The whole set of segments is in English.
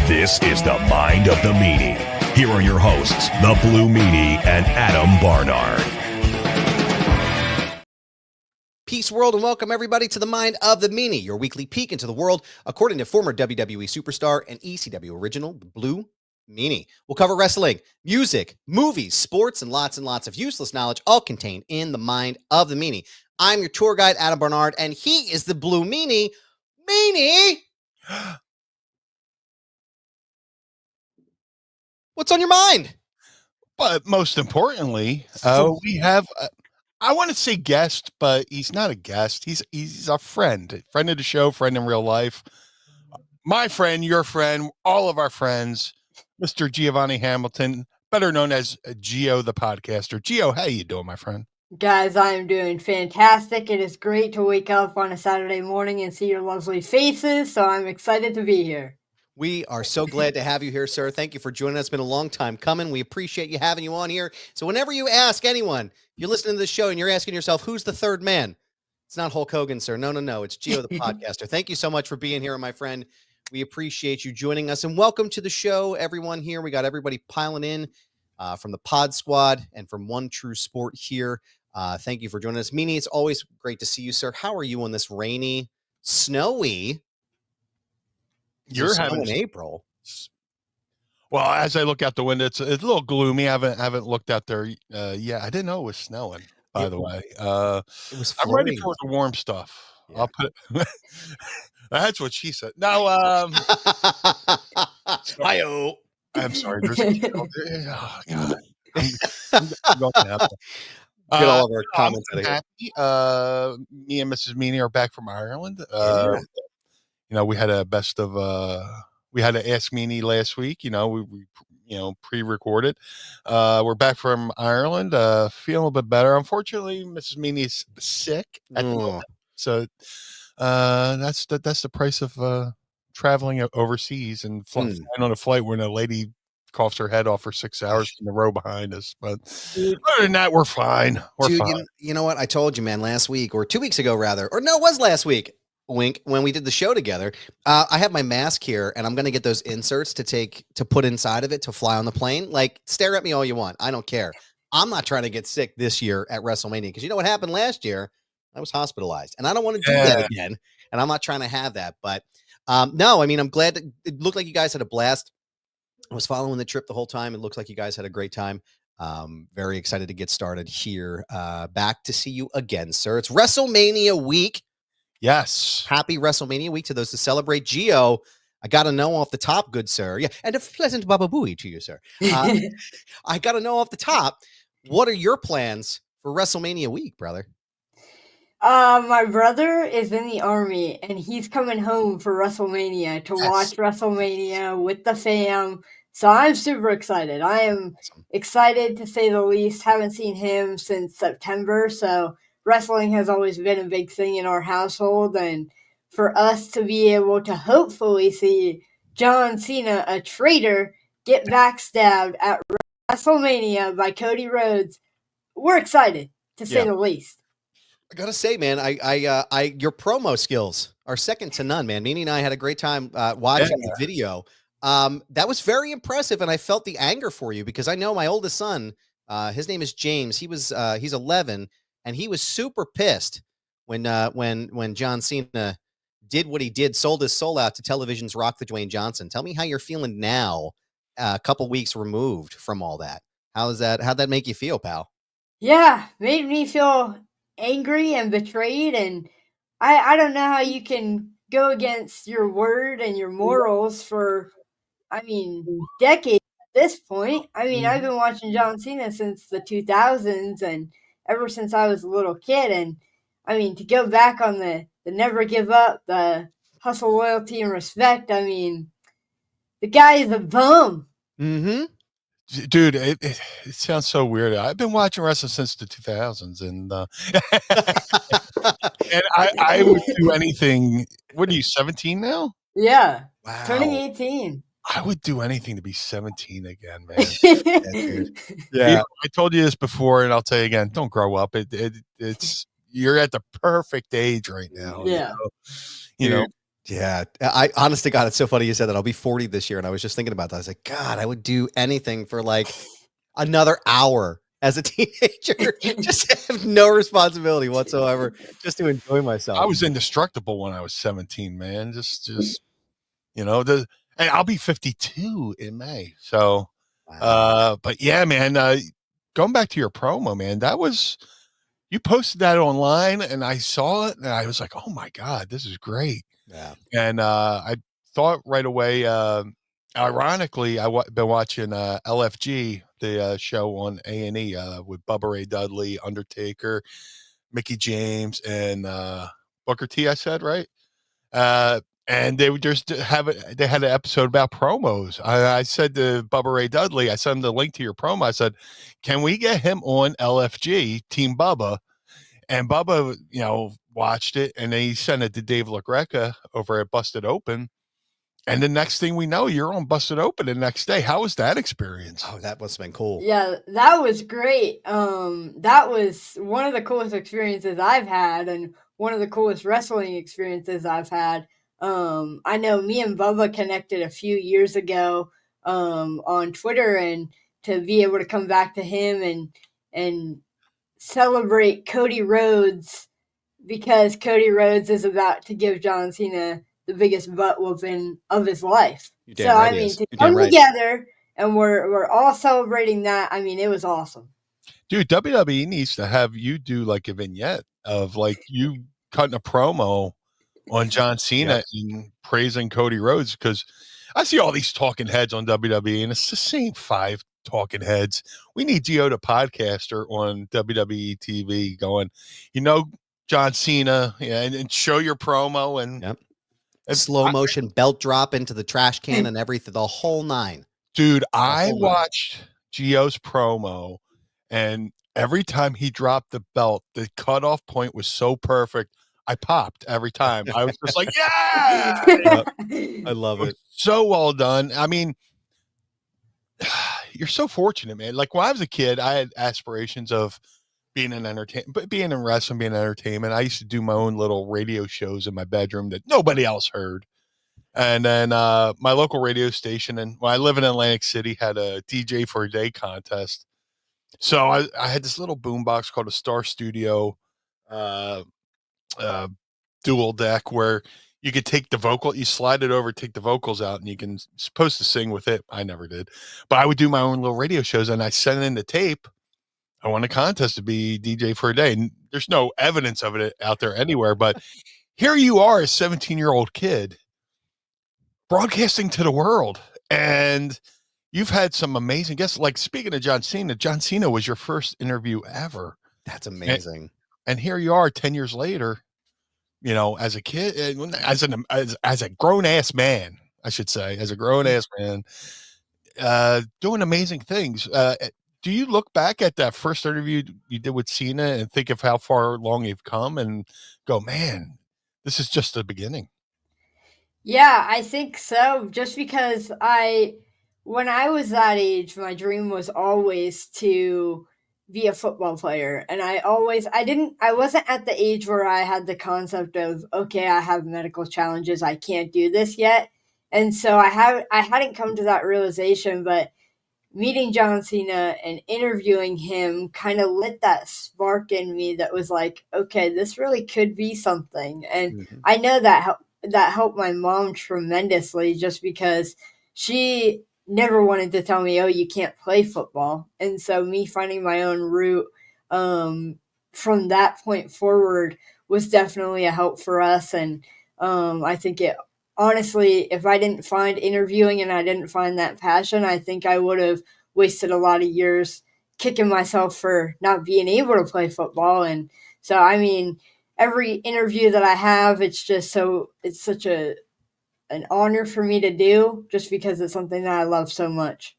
This is the Mind of the Meanie. Here are your hosts, the Blue Meanie and Adam Barnard. Peace world and welcome everybody to the Mind of the Meanie, your weekly peek into the world according to former WWE superstar and ECW original, the Blue Meanie. We'll cover wrestling, music, movies, sports, and lots of useless knowledge, all contained in the Mind of the Meanie. I'm your tour guide, Adam Barnard, and he is the Blue Meanie. Meanie! What's on your mind? But most importantly, we have, I want to say guest, but he's not a guest. He's a friend of the show, friend in real life. My friend, your friend, all of our friends, Mr. Giovanni Hamilton, better known as Gio the podcaster. Gio, how you doing, my friend? Guys, I am doing fantastic. It is great to wake up on a Saturday morning and see your lovely faces, so I'm excited to be here. We are so glad to have you here, sir. Thank you for joining us. It's been a long time coming. We appreciate you having you on here. So whenever you ask anyone, you're listening to the show and you're asking yourself, who's the third man? It's not Hulk Hogan, sir. No. It's Gio the podcaster. Thank you so much for being here, my friend. We appreciate you joining us. And welcome to the show, everyone here. We got everybody piling in from the Pod Squad and from One True Sport here. Thank you for joining us. Meanie, it's always great to see you, sir. How are you on this rainy, snowy... You're having in April. Well, as I look out the window, it's a little gloomy. I haven't looked out there. Yeah, I didn't know it was snowing. By the way, it was. I'm ready for the warm stuff. Yeah. I'll put. That's what she said. No, Hi-oh. I'm sorry. There's oh God. I'm going to have to. Get all of our comments out of here. Me and Mrs. Meanie are back from Ireland. You know, we had a we had to Ask Meanie last week. You know, we pre-recorded. We're back from Ireland, feeling a little bit better. Unfortunately, Mrs. Meanie's sick at the moment. So that's the price of traveling overseas and flying on a flight when a lady coughs her head off for 6 hours in the row behind us. But other than that, we're fine. We're fine. You know what? I told you, man, last week or 2 weeks ago, rather, or no, it was last week. Wink, when we did the show together, I have my mask here and I'm going to get those inserts to put inside of it to fly on the plane. Like, stare at me all you want. I don't care. I'm not trying to get sick this year at WrestleMania because you know what happened last year? I was hospitalized and I don't want to do that again. And I'm not trying to have that. But no, I mean, I'm glad that it looked like you guys had a blast. I was following the trip the whole time. It looks like you guys had a great time. Very excited to get started here. Back to see you again, sir. It's WrestleMania week. Yes. Happy WrestleMania week to those to celebrate. Gio, I got to know off the top, good sir. Yeah, and a pleasant Baba Booey to you, sir. I got to know off the top, what are your plans for WrestleMania week, brother? My brother is in the Army, and he's coming home for WrestleMania to watch WrestleMania with the fam. So I'm super excited. I am excited to say the least. Haven't seen him since September, so... Wrestling has always been a big thing in our household, and for us to be able to hopefully see John Cena, a traitor, get backstabbed at WrestleMania by Cody Rhodes, we're excited, to say the least. I gotta say, man, I your promo skills are second to none, man. Meanie and I had a great time watching the video. That was very impressive, and I felt the anger for you because I know my oldest son, his name is James. He's 11. And he was super pissed when John Cena did what he did, sold his soul out to television's Rock the Dwayne Johnson. Tell me how you're feeling now, a couple weeks removed from all that. How'd that make you feel, pal? Yeah, made me feel angry and betrayed, and I don't know how you can go against your word and your morals for, decades at this point. I've been watching John Cena since the 2000s, and ever since I was a little kid, and to go back on the never give up, the hustle, loyalty, and respect, the guy is a bum. Mm-hmm. Dude, it sounds so weird. I've been watching wrestling since the 2000s, and and I would do anything. What are you, 17 now? Yeah, wow. Turning 18. I would do anything to be 17 again, man. Yeah, I told you this before, and I'll tell you again. Don't grow up. It's you're at the perfect age right now. Yeah, you know. Yeah. I honest to God, it's so funny you said that. I'll be 40 this year. And I was just thinking about that. I was like, God, I would do anything for like another hour as a teenager. Just to have no responsibility whatsoever, just to enjoy myself. I was indestructible when I was 17, man. Just and I'll be 52 in May. So, Wow. but yeah, man, going back to your promo, man, you posted that online and I saw it and I was like, oh my God, this is great. Yeah. And I thought right away, ironically, been watching LFG, the show on A&E with Bubba Ray Dudley, Undertaker, Mickey James, and Booker T. I said right, and they would just they had an episode about promos. I said to Bubba Ray Dudley, I sent him the link to your promo. I said, "Can we get him on LFG Team Bubba?" And Bubba, watched it, and then he sent it to Dave LaGreca over at Busted Open. And the next thing we know, you're on Busted Open the next day. How was that experience? Oh, that must have been cool. Yeah, that was great. That was one of the coolest experiences I've had, and one of the coolest wrestling experiences I've had. I know me and Bubba connected a few years ago on Twitter, and to be able to come back to him and celebrate Cody Rhodes, because Cody Rhodes is about to give John Cena the biggest butt whooping of his life. You're So damn right I he mean, is. to You're damn come right. together and we're all celebrating that. I mean, it was awesome. Dude, WWE needs to have you do like a vignette of like you cutting a promo on John Cena and praising Cody Rhodes, because I see all these talking heads on WWE and it's the same 5 talking heads. We need Gio the podcaster on WWE TV going, John Cena, and show your promo and Yep. Slow motion belt drop into the trash can and everything, the whole 9. Dude, I watched Gio's promo, and every time he dropped the belt, the cutoff point was so perfect. I popped every time. I was just like, yeah! I love it. So well done. I mean, you're so fortunate, man. Like when I was a kid, I had aspirations of being in wrestling, being in entertainment. I used to do my own little radio shows in my bedroom that nobody else heard. And then my local radio station, and when I live in Atlantic City, had a DJ for a Day contest. So I had this little boombox called a Star Studio dual deck, where you could take the vocal, you slide it over, take the vocals out, and you can supposed to sing with it. I never did, but I would do my own little radio shows, and I sent in the tape. I won a contest to be DJ for a day. And there's no evidence of it out there anywhere, but here you are, a 17-year-old kid broadcasting to the world, and you've had some amazing guests. Like, speaking of John Cena was your first interview ever. That's amazing. And here you are 10 years later, as a kid, as a grown-ass man, I should say, as a grown-ass man, doing amazing things. Do you look back at that first interview you did with Cena and think of how far along you've come and go, man, this is just the beginning? Yeah, I think so. Just because when I was that age, my dream was always to be a football player. And I wasn't at the age where I had the concept of, okay, I have medical challenges, I can't do this yet. And so I hadn't come to that realization, but meeting John Cena and interviewing him kind of lit that spark in me that was like, okay, this really could be something. And I know that helped my mom tremendously, just because she never wanted to tell me, oh, you can't play football. And so me finding my own route from that point forward was definitely a help for us. And I think honestly, if I didn't find interviewing and I didn't find that passion, I think I would have wasted a lot of years kicking myself for not being able to play football. And so, I mean, every interview that I have, it's such an honor for me to do, just because it's something that I love so much.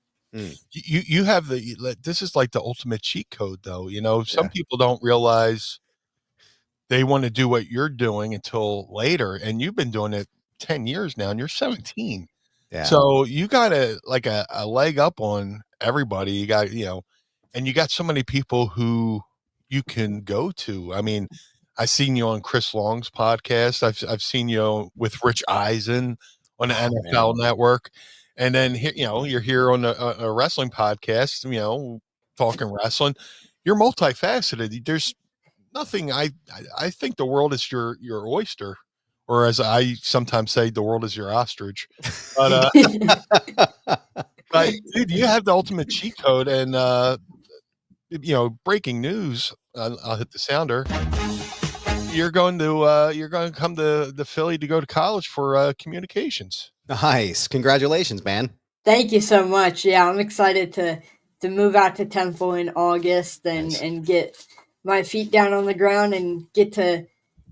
You have this is like the ultimate cheat code, though. Some people don't realize they want to do what you're doing until later, and you've been doing it 10 years now, and you're 17. Yeah. So you got a leg up on everybody. You got, and you got so many people who you can go to. I mean, I've seen you on Chris Long's podcast. I've seen you with Rich Eisen on the NFL Network, and then you're here on a wrestling podcast. Talking wrestling. You're multifaceted. There's nothing. I think the world is your oyster, or as I sometimes say, the world is your ostrich. But but dude, you have the ultimate cheat code, and breaking news. I'll hit the sounder. You're going to come to Philly to go to college for communications. Nice, congratulations, man. Thank you so much. Yeah, I'm excited to move out to Temple in August and get my feet down on the ground and get to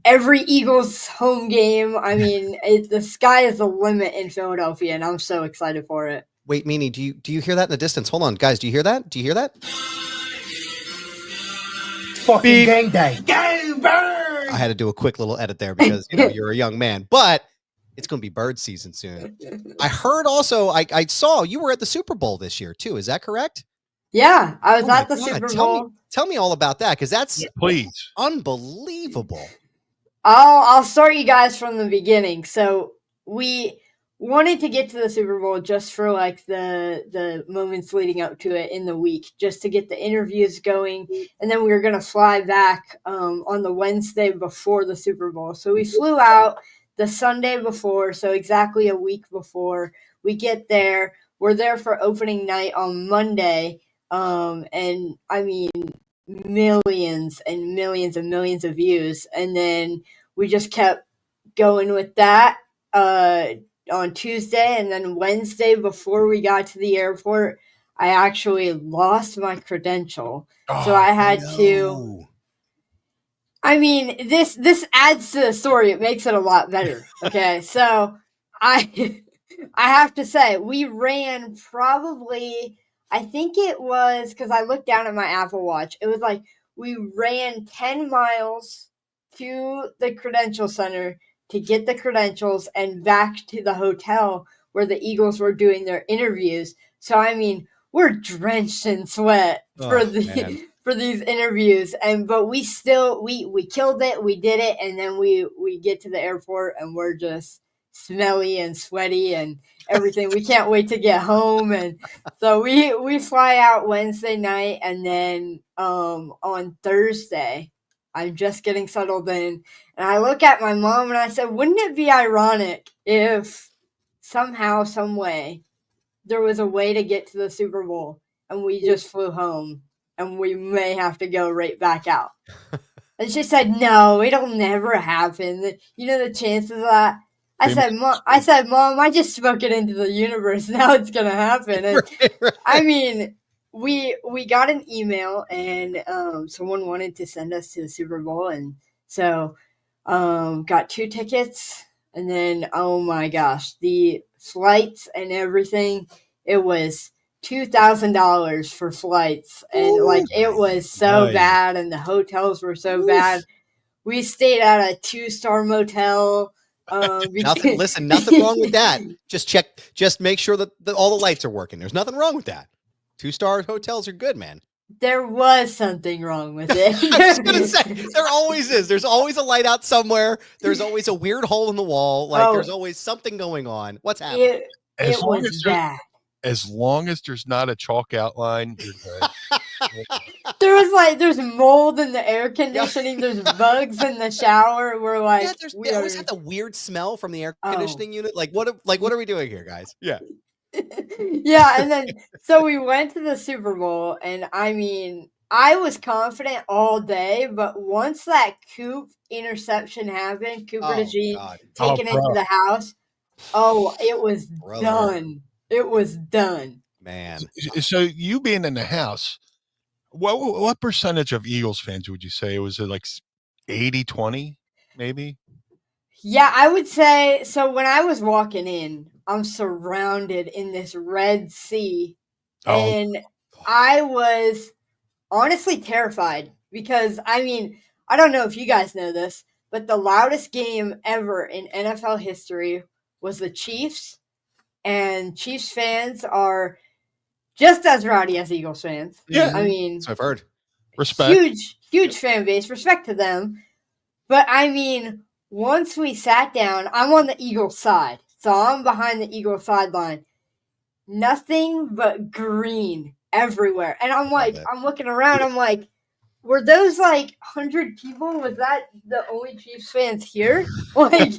every Eagles home game. I mean, the sky is the limit in Philadelphia, and I'm so excited for it. Wait, Meanie, do you hear that in the distance? Hold on, guys. Do you hear that? Do you hear that? Fucking gang day. Gang bird! I had to do a quick little edit there because you're a young man, but it's going to be bird season soon. I heard also, I saw you were at the Super Bowl this year too. Is that correct? Yeah, I was at the Super Bowl. Tell me all about that, because that's please unbelievable. I'll start you guys from the beginning. So we wanted to get to the Super Bowl just for like the moments leading up to it in the week, just to get the interviews going, and then we were gonna fly back on the Wednesday before the Super Bowl. So we flew out the Sunday before, so exactly a week before. We get there. We're there for opening night on Monday, and I mean millions and millions and millions of views, and then we just kept going with that on Tuesday, and then Wednesday before we got to the airport, I actually lost my credential. So I had to. I mean, this adds to the story. It makes it a lot better. Okay, so I have to say we ran probably. I think it was because I looked down at my Apple Watch. It was like we ran 10 miles to the credential center to get the credentials and back to the hotel where the Eagles were doing their interviews. So, I mean, we're drenched in sweat for these interviews. But we still, we killed it. We did it. And then we get to the airport and we're just smelly and sweaty and everything. We can't wait to get home. And so we fly out Wednesday night, and then on Thursday, I'm just getting settled in, and I look at my mom and I said, wouldn't it be ironic if somehow, some way, there was a way to get to the Super Bowl and we just flew home and we may have to go right back out? And she said, no, it'll never happen. The chances of that. I said, Mom, I just spoke it into the universe. Now it's going to happen. And right. I mean, we got an email, and someone wanted to send us to the Super Bowl. And so got 2 tickets. And then, oh my gosh, the flights and everything, it was $2,000 for flights. And it was so bad. And the hotels were so bad. We stayed at a 2-star motel. Nothing wrong with that. Just make sure that all the lights are working. There's nothing wrong with that. 2-star hotels are good, man. There was something wrong with it. I was gonna say, there always is. There's always a light out somewhere. There's always a weird hole in the wall. There's always something going on. What's happening? It was bad. As long as there's not a chalk outline, you're good. There's mold in the air conditioning. There's bugs in the shower. We're like, they always have the weird smell from the air conditioning unit. What are we doing here, guys? Yeah. Yeah, and then so we went to the Super Bowl, and I mean, I was confident all day, but once that Coop interception happened, Cooper DeJean taken into the house, it was done. It was done. Man. So you being in the house, what percentage of Eagles fans would you say? Was it like 80-20 maybe? Yeah, I would say so. When I was walking in, I'm surrounded in this Red Sea, and I was honestly terrified because, I mean, I don't know if you guys know this, but the loudest game ever in NFL history was the Chiefs, and Chiefs fans are just as rowdy as Eagles fans. Yeah, I mean, that's what I've heard. Respect. Huge fan base. Respect to them. But I mean, once we sat down, I'm on the Eagles side. So I'm behind the Eagles sideline. Nothing but green everywhere. And I'm like, I'm looking around, I'm like, were those like 100 people? Was that the only Chiefs fans here? Like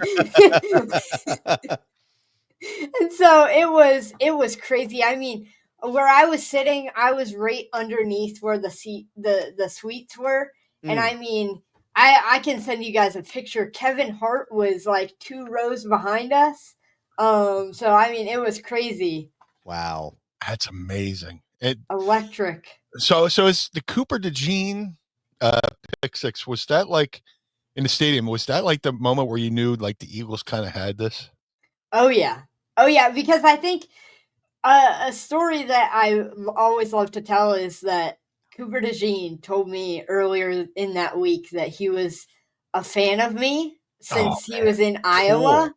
and so it was crazy. I mean, where I was sitting, I was right underneath where the suites were. And I mean, I can send you guys a picture. Kevin Hart was like 2 rows behind us. So I mean, it was crazy. Wow. That's amazing. Electric. So is the Cooper DeJean pick six, was that like in the stadium, was that like the moment where you knew like the Eagles kind of had this? Oh yeah, because I think a story that I always love to tell is that Cooper DeJean told me earlier in that week that he was a fan of me since he was in Iowa.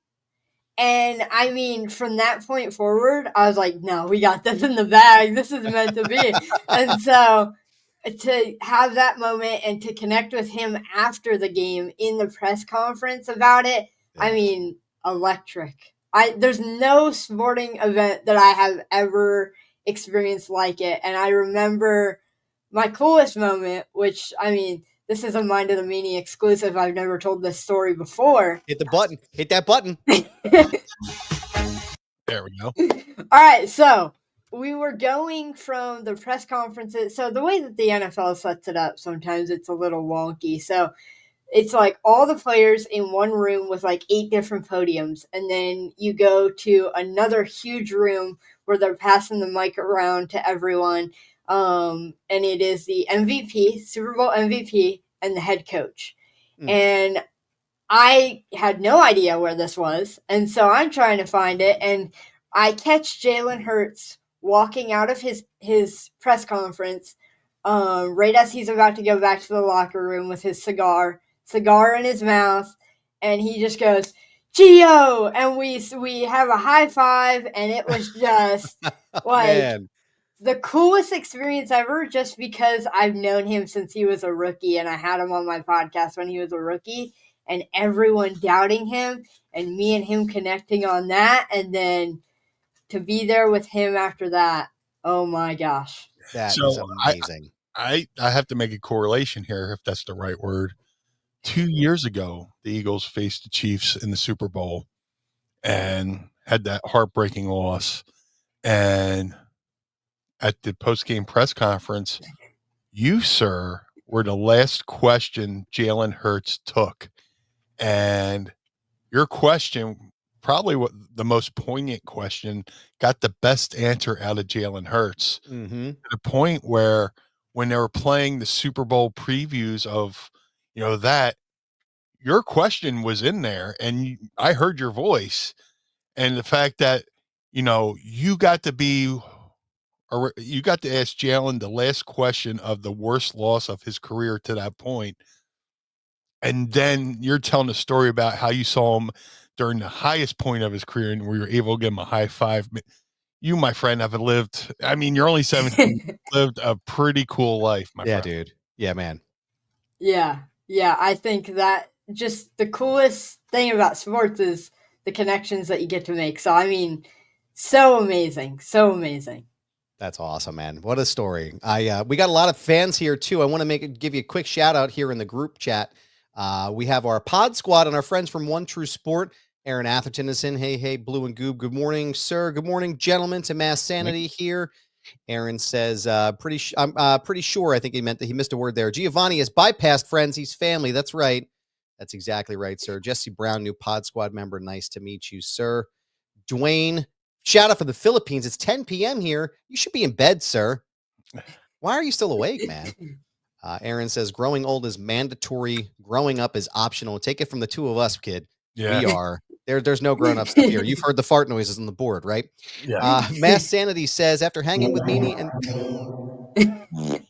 And I mean, from that point forward, I was like, no, we got this in the bag. This is meant to be. And so to have that moment and to connect with him after the game in the press conference about it, I mean, electric. There's no sporting event that I have ever experienced like it. And I remember my coolest moment, which, I mean, this is a Mind of the Meanie exclusive. I've never told this story before. Hit the button. Hit that button. There we go. All right, so we were going from the press conferences. So the way that the NFL sets it up, sometimes it's a little wonky. So it's like all the players in one room with like 8 different podiums. And then you go to another huge room where they're passing the mic around to everyone. And it is the MVP, Super Bowl MVP, and the head coach. And I had no idea where this was. And so I'm trying to find it. And I catch Jalen Hurts walking out of his press conference right as he's about to go back to the locker room with his cigar in his mouth. And he just goes, Gio! And we have a high five. And it was just like the coolest experience ever, just because I've known him since he was a rookie. And I had him on my podcast when he was a rookie. And everyone doubting him, and me and him connecting on that, and then to be there with him after that. Oh my gosh. That is amazing. I have to make a correlation here, if that's the right word. 2 years ago, the Eagles faced the Chiefs in the Super Bowl and had that heartbreaking loss. And at the post-game press conference, you, sir, were the last question Jalen Hurts took. And your question, probably what the most poignant question, got the best answer out of Jalen Hurts. To the point where when they were playing the Super Bowl previews of, that, your question was in there, and I heard your voice. And the fact that, you got to ask Jalen the last question of the worst loss of his career to that point. And then you're telling a story about how you saw him during the highest point of his career and we were able to give him a high five. You, my friend, have lived, I mean, you're only 17, lived a pretty cool life, my friend. Yeah, dude. Yeah, man. Yeah. I think that just the coolest thing about sports is the connections that you get to make. So, I mean, so amazing. So amazing. That's awesome, man. What a story. We got a lot of fans here too. I want to give you a quick shout out here in the group chat. We have our pod squad and our friends from One True Sport. Aaron Atherton is in. Hey, Blue and Goob. Good morning, sir. Good morning, gentlemen. To Mass Sanity here. Aaron says, I'm pretty sure. I think he meant that he missed a word there. Giovanni has bypassed friends. He's family. That's right. That's exactly right, sir. Jesse Brown, new pod squad member. Nice to meet you, sir. Dwayne, shout out from the Philippines. It's 10 p.m. here. You should be in bed, sir. Why are you still awake, man? Aaron says, growing old is mandatory. Growing up is optional. Take it from the two of us, kid. Yeah. We are. There's no grown-up stuff here. You've heard the fart noises on the board, right? Yeah. Mass Sanity says, after hanging with Meanie and...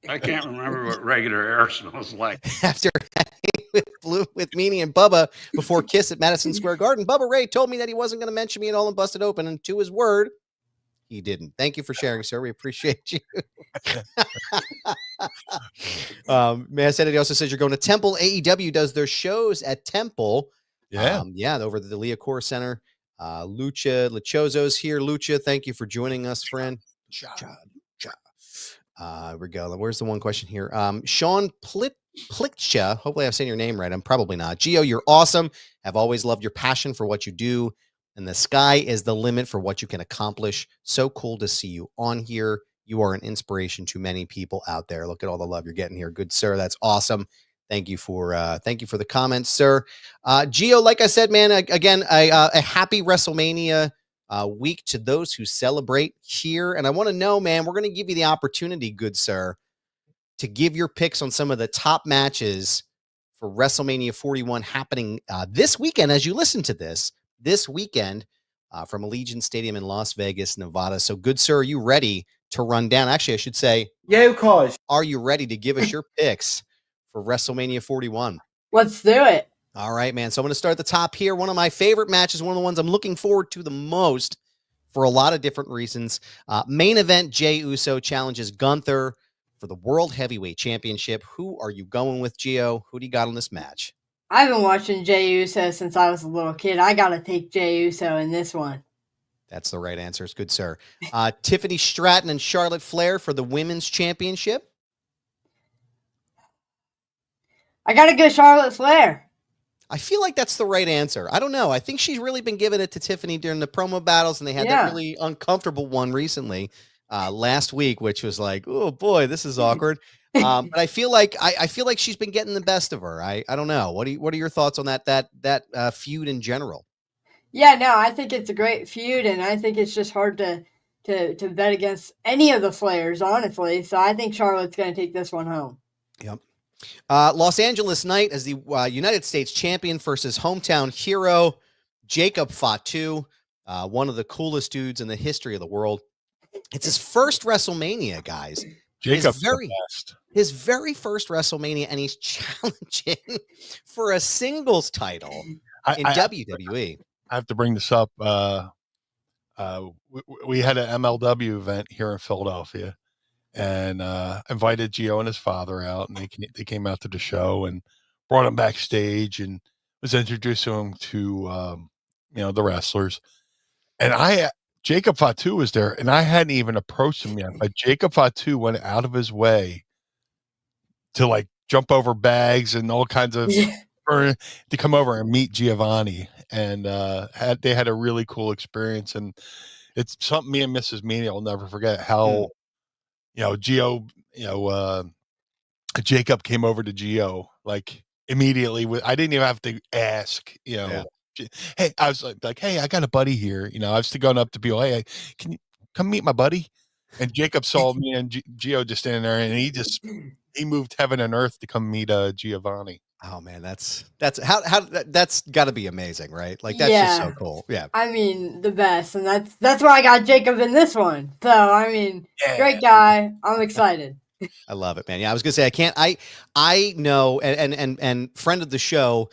I can't remember what regular air smells like. After hanging with Meanie and Bubba before Kiss at Madison Square Garden, Bubba Ray told me that he wasn't going to mention me at all and busted open. And to his word, he didn't. Thank you for sharing, sir. We appreciate you. Man said it. He also says you're going to Temple. AEW does their shows at Temple. Yeah. Over at the Leocor Center. Lucha Lechozo's here. Lucha, thank you for joining us, friend. We go. Where's the one question here? Sean Plitcha. Hopefully I'm saying your name right. I'm probably not. Gio, you're awesome. I've always loved your passion for what you do. And the sky is the limit for what you can accomplish. So cool to see you on here. You are an inspiration to many people out there. Look at all the love you're getting here. Good, sir. That's awesome. Thank you for the comments, sir. Gio, like I said, man, again, a happy WrestleMania week to those who celebrate here. And I want to know, man, we're going to give you the opportunity, good sir, to give your picks on some of the top matches for WrestleMania 41 happening this weekend as you listen to this weekend from Allegiant Stadium in Las Vegas, Nevada. So, good sir, are you ready to run down? Actually, I should say, Yeah, of course. Are you ready to give us your picks for WrestleMania 41? Let's do it. All right, man. So I'm going to start at the top here. One of my favorite matches, one of the ones I'm looking forward to the most for a lot of different reasons. Main event, Jey Uso challenges Gunther for the World Heavyweight Championship. Who are you going with, Gio? Who do you got on this match? I've been watching Jey Uso since I was a little kid. I got to take Jey Uso in this one. That's the right answer. It's good, sir. Tiffany Stratton and Charlotte Flair for the Women's Championship. I got to go Charlotte Flair. I feel like that's the right answer. I don't know. I think she's really been giving it to Tiffany during the promo battles, and they had that really uncomfortable one recently last week, which was like, oh boy, this is awkward. But I feel like she's been getting the best of her. I don't know. What are your thoughts on that feud in general? Yeah, no, I think it's a great feud, and I think it's just hard to bet against any of the Flairs, honestly. So I think Charlotte's going to take this one home. Yep. Los Angeles Knight as the United States champion versus hometown hero Jacob Fatu, one of the coolest dudes in the history of the world. It's his first WrestleMania, guys. Jacob's his very first WrestleMania, and he's challenging for a singles title in WWE. I have to bring this up. We had an MLW event here in Philadelphia, and invited Gio and his father out, and they came out to the show and brought him backstage and was introducing him to the wrestlers. And Jacob Fatu was there, and I hadn't even approached him yet, but Jacob Fatu went out of his way to like jump over bags and all kinds of to come over and meet Giovanni, and they had a really cool experience, and it's something me and Mrs. Meanie will never forget how. Gio, Jacob came over to Gio like immediately. I didn't even have to ask, hey, I was like, hey, I got a buddy here. I was still going up to people, hey, can you come meet my buddy? And Jacob saw me and Gio just standing there, and he moved heaven and earth to come meet Giovanni. Oh man, that's got to be amazing, right? Like that's just so cool. Yeah, I mean the best, and that's why I got Jacob in this one. So I mean, great guy. I'm excited. I love it, man. Yeah, I was gonna say I know, and friend of the show,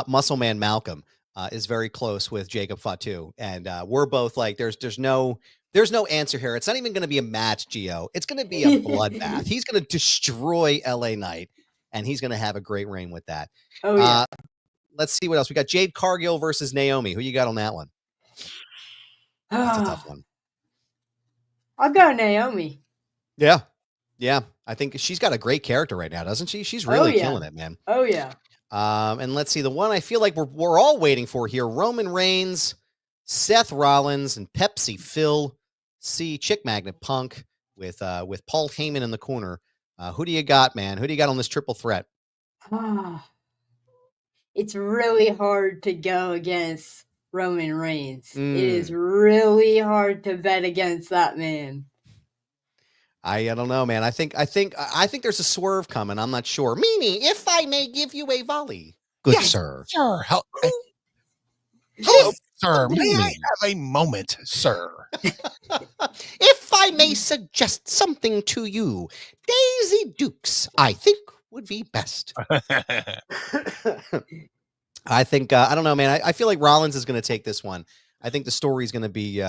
Muscle Man Malcolm, is very close with Jacob Fatu, and we're both like, there's no answer here. It's not even going to be a match, Gio. It's going to be a bloodbath. He's going to destroy LA Knight. And he's going to have a great reign with that. Oh, yeah. Let's see what else. We got Jade Cargill versus Naomi. Who you got on that one? That's a tough one. I'll go Naomi. Yeah. Yeah. I think she's got a great character right now, doesn't she? She's really killing it, man. Oh, yeah. And let's see. The one I feel like we're all waiting for here. Roman Reigns, Seth Rollins, and Pepsi Phil. C. Chick Magnet Punk with Paul Heyman in the corner. Who do you got, man? Who do you got on this triple threat? It's really hard to go against Roman Reigns. It is really hard to bet against that man. I don't know, man. I think there's a swerve coming. I'm not sure. Meanie, if I may give you a volley. Good sir. Sir. Hello, sir. May I have a moment, sir? If I may suggest something to you, Daisy Dukes, I think, would be best. I think, I don't know, man. I feel like Rollins is going to take this one. I think the story is going to be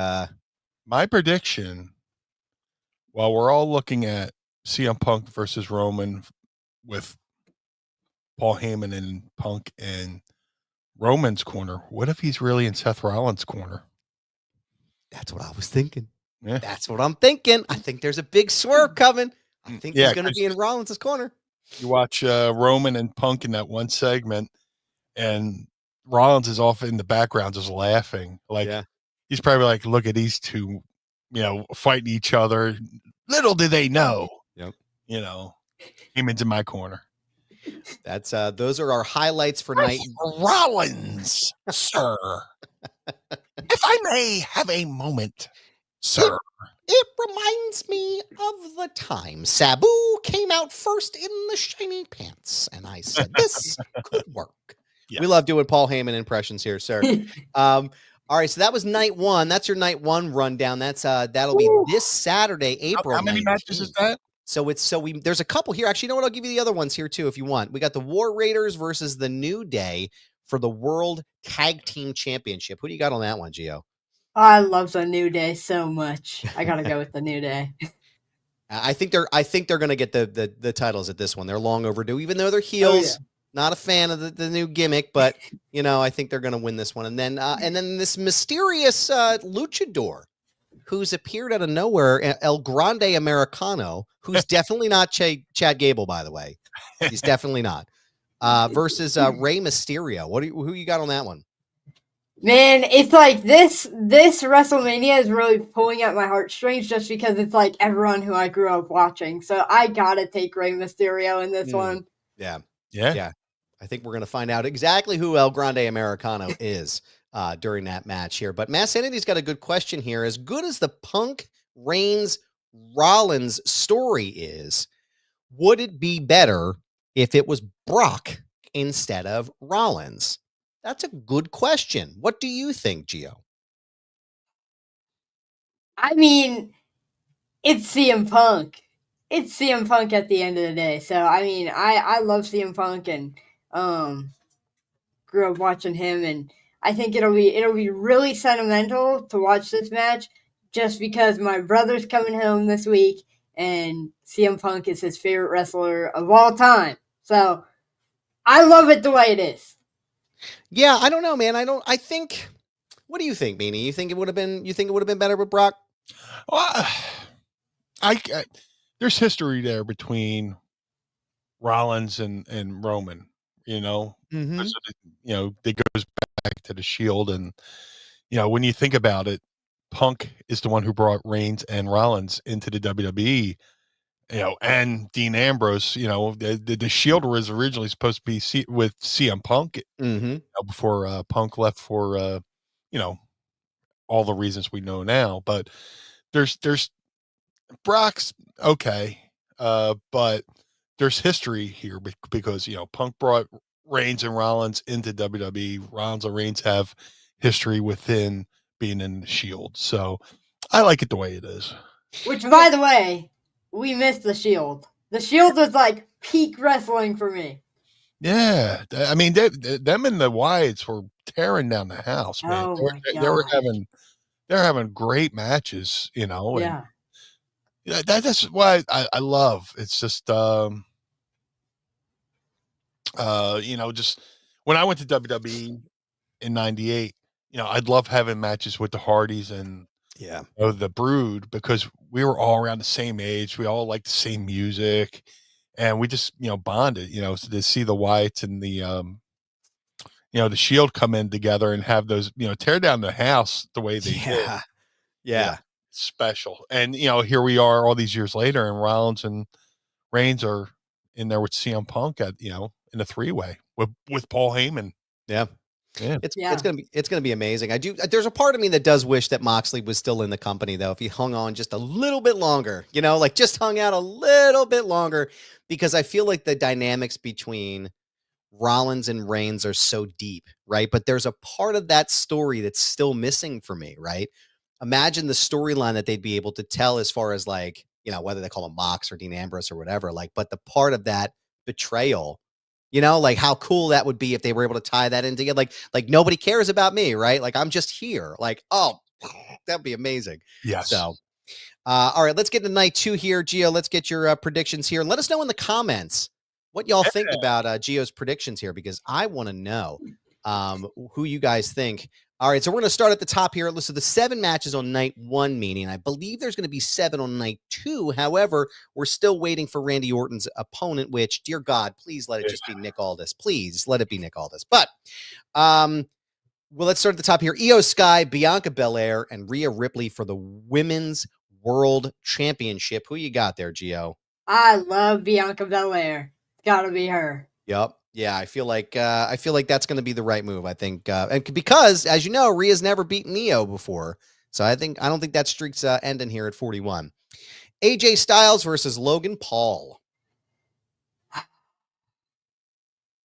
My prediction, while we're all looking at CM Punk versus Roman with Paul Heyman and Punk in Roman's corner, what if he's really in Seth Rollins' corner? That's what I was thinking. Yeah. That's what I'm thinking. I think there's a big swerve coming. I think he's going to 'cause be in Rollins' corner. You watch Roman and Punk in that one segment, and Rollins is off in the background just laughing. Like, he's probably like, look at these two, fighting each other. Little do they know, Heyman's in my corner. That's those are our highlights for night. Rollins, sir. If I may have a moment, sir. It reminds me of the time Sabu came out first in the shiny pants, and I said this could work. Yeah. We love doing Paul Heyman impressions here, sir. All right, so that was night one. That's your night one rundown. That's that'll be this Saturday, April. How many 19th. matches is that? So there's a couple here. Actually, you know what? I'll give you the other ones here too if you want. We got the War Raiders versus the New Day for the World Tag Team Championship. Who do you got on that one, Gio? I love the New Day so much. I gotta go with the New Day. I think they're gonna get the titles at this one. They're long overdue, even though they're heels. Oh, yeah. Not a fan of the new gimmick, but I think they're gonna win this one. And then this mysterious luchador who's appeared out of nowhere, El Grande Americano, who's definitely not Chad Gable, by the way. He's definitely not. Versus Rey Mysterio. Who you got on that one? Man, it's like this WrestleMania is really pulling at my heartstrings just because it's like everyone who I grew up watching. So I gotta take Rey Mysterio in this one. Yeah. I think we're gonna find out exactly who El Grande Americano is during that match here. But Mass Entity's got a good question here. As good as the Punk Reigns Rollins story is, would it be better if it was Brock instead of Rollins? That's a good question. What do you think, Gio? I mean, it's CM Punk. It's CM Punk at the end of the day. So, I mean, I love CM Punk and grew up watching him. And I think it'll be really sentimental to watch this match just because my brother's coming home this week and CM Punk is his favorite wrestler of all time. So, I love it the way it is. Yeah, I don't know, man. I think. What do you think, Meanie? You think it would have been better with Brock? Well, there's history there between Rollins and Roman. Mm-hmm. It goes back to the Shield, and when you think about it, Punk is the one who brought Reigns and Rollins into the WWE. And Dean Ambrose, the Shield was originally supposed to be with CM Punk before Punk left for, all the reasons we know now. But there's Brock's okay, but there's history here because, Punk brought Reigns and Rollins into WWE. Rollins and Reigns have history within being in the Shield. So I like it the way it is. Which, by the way, we missed the Shield. The Shield was like peak wrestling for me. Yeah, I mean, them and the Wyatts were tearing down the house, man. Oh They're having great matches, Yeah, and that's why I love. It's just, just when I went to WWE in '98, I'd love having matches with the Hardys and the Brood because we were all around the same age. We all liked the same music, and we just bonded. So to see the Wyatts and the the Shield come in together and have those tear down the house the way they did. Yeah, special. And here we are all these years later, and Rollins and Reigns are in there with CM Punk at in a 3-way with Paul Heyman. Yeah. It's gonna be amazing. There's a part of me that does wish that Moxley was still in the company though. If he hung on just a little bit longer, just hung out a little bit longer, because I feel like the dynamics between Rollins and Reigns are so deep, right? But there's a part of that story that's still missing for me, right? Imagine the storyline that they'd be able to tell as far as like, whether they call him Mox or Dean Ambrose or whatever, but the part of that betrayal, like how cool that would be if they were able to tie that in together. Like nobody cares about me, right? Like I'm just here. Like, oh, That'd be amazing. Yes. So, all right, let's get to night 2 here. Gio, let's get your predictions here. Let us know in the comments what y'all think about Gio's predictions here, because I want to know who you guys think. All right, so we're going to start at the top here. Listen, the 7 matches on night 1, meaning I believe there's going to be 7 on night 2. However, we're still waiting for Randy Orton's opponent, which, dear God, please let it just be Nick Aldis. Please let it be Nick Aldis. But well, let's start at the top here. Io Sky, Bianca Belair, and Rhea Ripley for the Women's World Championship. Who you got there, Gio? I love Bianca Belair. It's gotta be her. Yep. Yeah, I feel like that's going to be the right move. I think, and because as you know, Rhea's never beaten Io before, so I don't think that streak's ending here at 41. AJ Styles versus Logan Paul.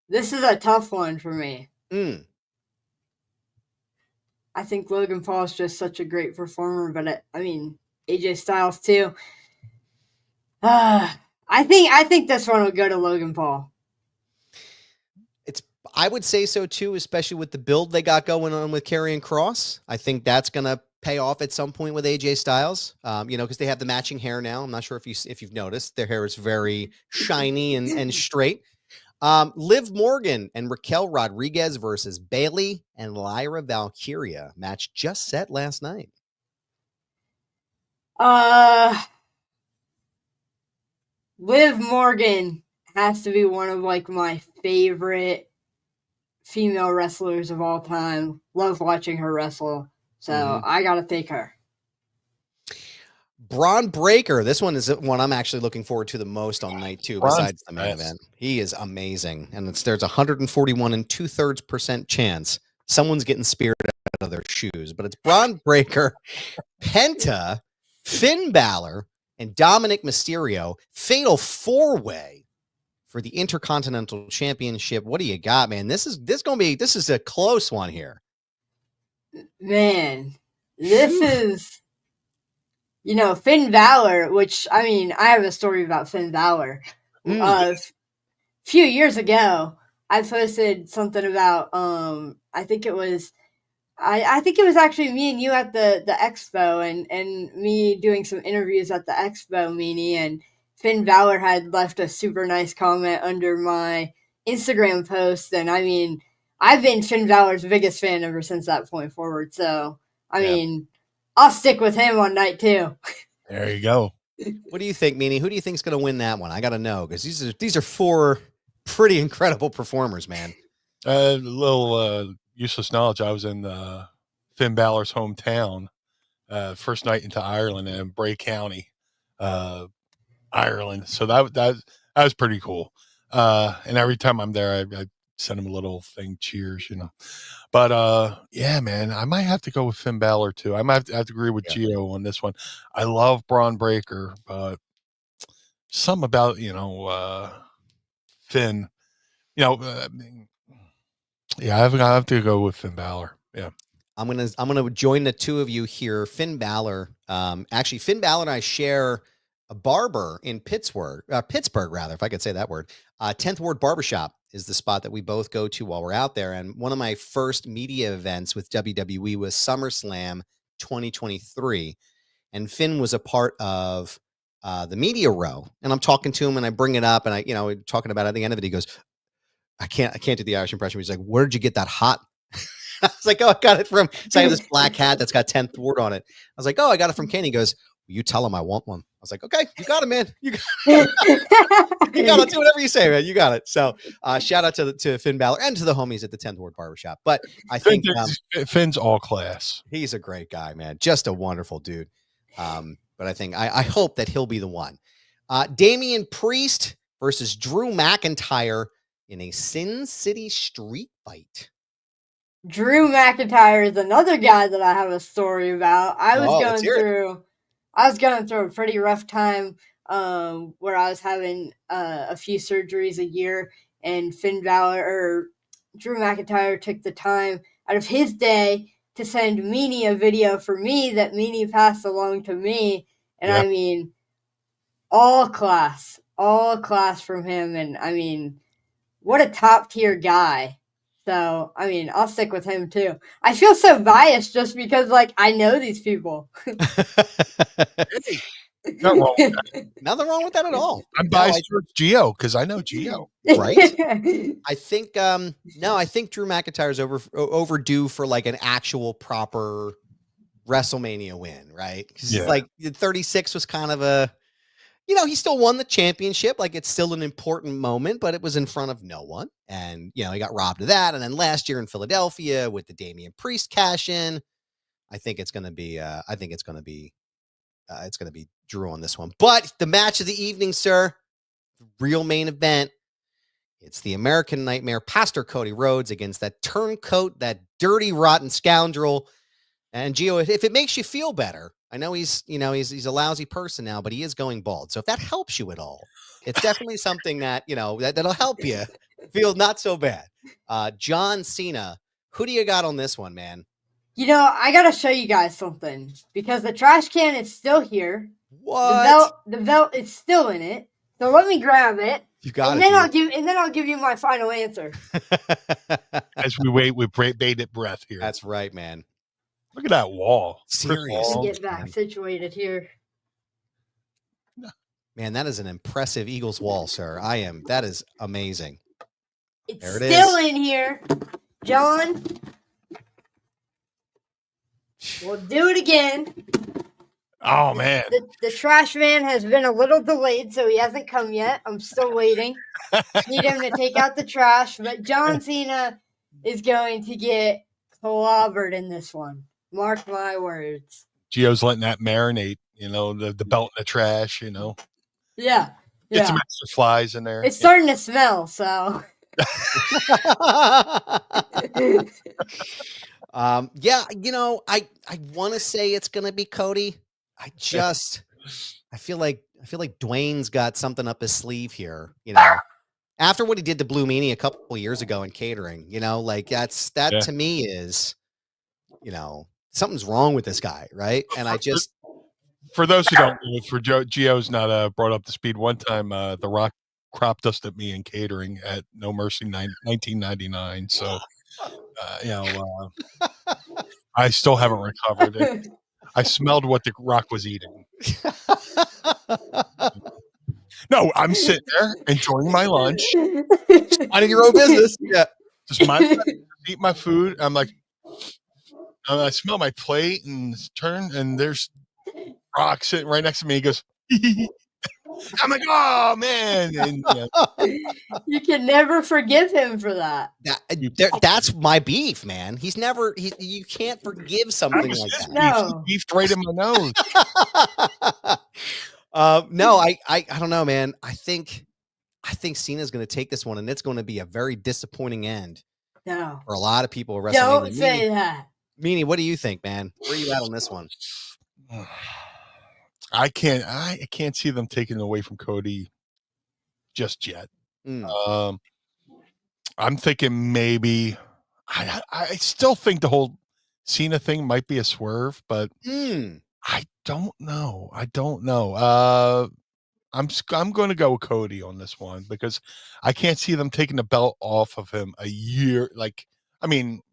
This is a tough one for me. I think Logan Paul is just such a great performer, but AJ Styles too. I think this one will go to Logan Paul. I would say so too, especially with the build they got going on with Karrion Kross. I think that's going to pay off at some point with AJ Styles. Because they have the matching hair now. I'm not sure if you've noticed, their hair is very shiny and straight. Liv Morgan and Raquel Rodriguez versus Bayley and Lyra Valkyria. Match just set last night. Liv Morgan has to be one of my favorite female wrestlers of all time. Love watching her wrestle. So I got to take her. Braun Breaker. This one is one I'm actually looking forward to the most on night 2, besides the main event. He is amazing. And there's 141 and 2/3% chance someone's getting speared out of their shoes. But it's Braun Breaker, Penta, Finn Balor, and Dominic Mysterio. Fatal 4-way for the Intercontinental Championship. What do you got, man? This is a close one here. Man, this is... Finn Balor, which, I have a story about Finn Balor. A few years ago, I posted something about, I think it was actually me and you at the expo and me doing some interviews at the expo, Meanie, and Finn Balor had left a super nice comment under my Instagram post. And I've been Finn Balor's biggest fan ever since that point forward. So, I'll stick with him on night 2. There you go. What do you think, Meanie? Who do you think is going to win that one? I got to know, because these are 4 pretty incredible performers, man. A little useless knowledge. I was in Finn Balor's hometown, first night into Ireland in Bray County, Ireland. So that was pretty cool. And every time I'm there, I send him a little thing, cheers, But yeah, man, I might have to go with Finn Balor too. I might have to agree with Gio on this one. I love Braun Breaker, but some about Finn. Yeah, I have to go with Finn Balor. Yeah. I'm gonna join the 2 of you here. Finn Balor. Actually, Finn Balor and I share a barber in Pittsburgh, rather, if I could say that word. 10th Ward Barbershop is the spot that we both go to while we're out there. And one of my first media events with WWE was SummerSlam 2023. And Finn was a part of the media row. And I'm talking to him and I bring it up and we're talking about it. At the end of it, he goes, I can't do the Irish impression. He's like, where'd you get that hat? I was like, oh, I got it from, so I have this black hat that's got 10th Ward on it. I was like, oh, I got it from Kenny. He goes, you tell him I want one. I was like, okay, you got it, man. You got it. You got it. Do whatever you say, man. You got it. So shout out to Finn Balor and to the homies at the 10th Ward Barbershop. But I think Finn's all class. He's a great guy, man. Just a wonderful dude. But I think I hope that he'll be the one. Damian Priest versus Drew McIntyre in a Sin City street fight. Drew McIntyre is another guy that I have a story about. I was going through a pretty rough time where I was having a few surgeries a year, and Drew McIntyre took the time out of his day to send Meanie a video for me that Meanie passed along to me. And all class from him. And what a top tier guy. So, I mean, I'll stick with him too. I feel so biased just because, like, I know these people. Hey, not wrong with that. Nothing wrong with that at all. I'm biased towards Gio because I know Gio. Right? I think no, I think Drew McIntyre's overdue for like an actual proper WrestleMania win, right? Because like 36 was kind of a, he still won the championship. Like it's still an important moment, but it was in front of no one. And, he got robbed of that. And then last year in Philadelphia with the Damian Priest cash in, I think it's going to be, it's going to be Drew on this one. But the match of the evening, sir, the real main event. It's the American Nightmare, Pastor Cody Rhodes against that turncoat, that dirty, rotten scoundrel. And Gio, if it makes you feel better, I know he's a lousy person now, but he is going bald. So if that helps you at all, it's definitely something that, that'll help you feel not so bad. John Cena, who do you got on this one, man? I got to show you guys something because the trash can is still here. What? The belt is still in it. So let me grab it. You got and it. Then I'll give you my final answer. As we wait with bated breath here. That's right, man. Look at that wall. Seriously. Get back situated here. Man, that is an impressive Eagles wall, sir. That is amazing. It's still is. in here. John. We'll do it again. Oh, man. The trash man has been a little delayed, so he hasn't come yet. I'm still waiting. Need him to take out the trash, but John Cena is going to get clobbered in this one. Mark my words. Gio's letting that marinate, the belt in the trash, Yeah. Get some extra flies in there. It's starting to smell, so. I want to say it's going to be Cody. I feel like Dwayne's got something up his sleeve here, after what he did to Blue Meanie a couple of years ago in catering, to me is, something's wrong with this guy. Right. And for those who don't know, for Gio's not brought up to speed. One time, The Rock crop dusted me in catering at No Mercy 1999. So, I still haven't recovered. I smelled what The Rock was eating. No, I'm sitting there enjoying my lunch, minding your own business. Yeah, just eat my food. I'm like, I smell my plate and turn, and there's Rock sitting right next to me. He goes, I'm like, oh man, and, you can never forgive him for that. That's my beef, man. You can't forgive something like that. No, he beefed right in my nose. No, I don't know, man. I think Cena's going to take this one, and it's going to be a very disappointing end. No, for a lot of people. Don't say that. Meanie, what do you think, man? Where are you at on this one? I can't see them taking it away from Cody just yet. I'm thinking maybe I still think the whole Cena thing might be a swerve, but I don't know. I'm going to go with Cody on this one because I can't see them taking the belt off of him a year.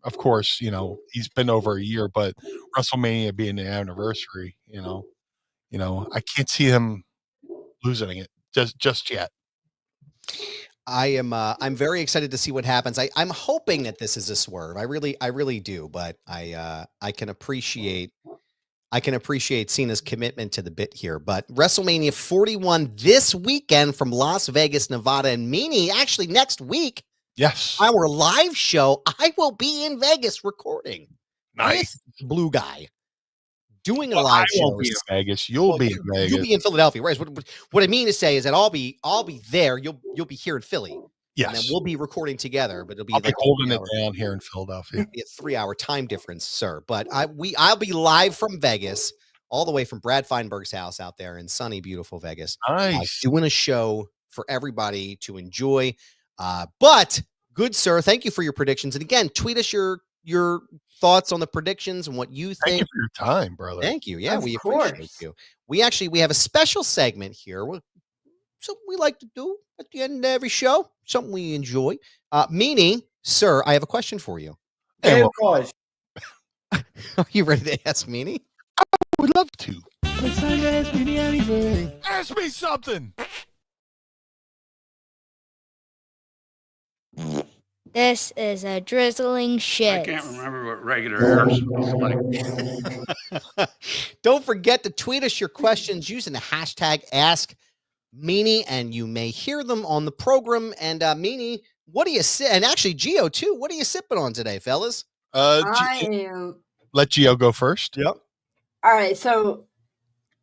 Of course, he's been over a year, but WrestleMania being the anniversary, I can't see him losing it just yet. I'm very excited to see what happens. I'm hoping that this is a swerve. I really do, but I can appreciate Cena's commitment to the bit here. But WrestleMania 41 this weekend from Las Vegas, Nevada, and Meanie, actually next week. Yes. Our live show. I will be in Vegas recording. Nice. With Blue Guy. Doing a live show. I won't be in Vegas. You'll be in Vegas. You'll be in Philadelphia. Right. What I mean to say is that I'll be there. You'll be here in Philly. Yes. And then we'll be recording together, but it'll be I'll be holding it down here in Philadelphia. It'll be a 3-hour time difference, sir. But I'll be live from Vegas, all the way from Brad Feinberg's house out there in sunny, beautiful Vegas. Nice. Doing a show for everybody to enjoy. But good sir, thank you for your predictions. And again, tweet us your thoughts on the predictions and what you think. Thank you for your time, brother. Thank you. Yeah, we course. appreciate you. We have a special segment here. Something we like to do at the end of every show. Something we enjoy. Meanie, Sir, I have a question for you. Hey, Hey, well, boys. Are you ready to ask Meanie? would love to. It's time to ask me anything. Ask me something. This is a drizzling I shit. can't remember what regular air smells like. Don't forget to tweet us your questions using the hashtag AskMeanie, and you may hear them on the program. And Meanie, what do you sip? And actually, Gio too. What are you sipping on today, fellas? I am. Let Gio go first. Yep. All right, so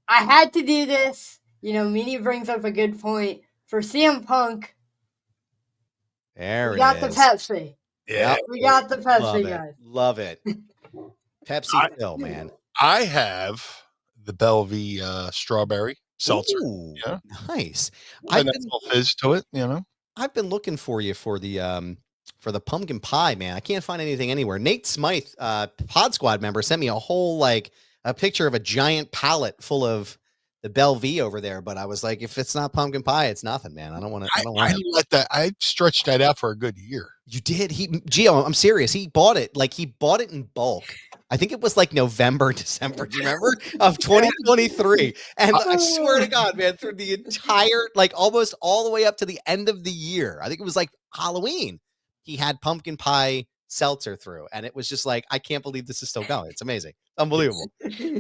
I had to do this. Meanie brings up a good point. For CM Punk, There we got it the is. Pepsi. Yeah. We got the Pepsi, Love it. guys. Love it. Pepsi Phil, man. I have the Bellevue strawberry seltzer. Ooh, Yeah. nice. A nice little fizz to it, you know. I've been looking for you for the pumpkin pie, man. I can't find anything anywhere. Nate Smythe, Pod Squad member, sent me a whole a picture of a giant pallet full of the Bellevue over there. But I was like, if it's not pumpkin pie, it's nothing, man. I don't want to. I don't want to. let that. I stretched that out for a good year. You did. Gio, I'm serious. He bought it. He bought it in bulk. I think it was like November, December. Do you remember of 2023? And I swear to God, man, through the entire, almost all the way up to the end of the year, I think it was like Halloween, he had pumpkin pie seltzer through, and it was just like, I can't believe this is still going. It's amazing, unbelievable.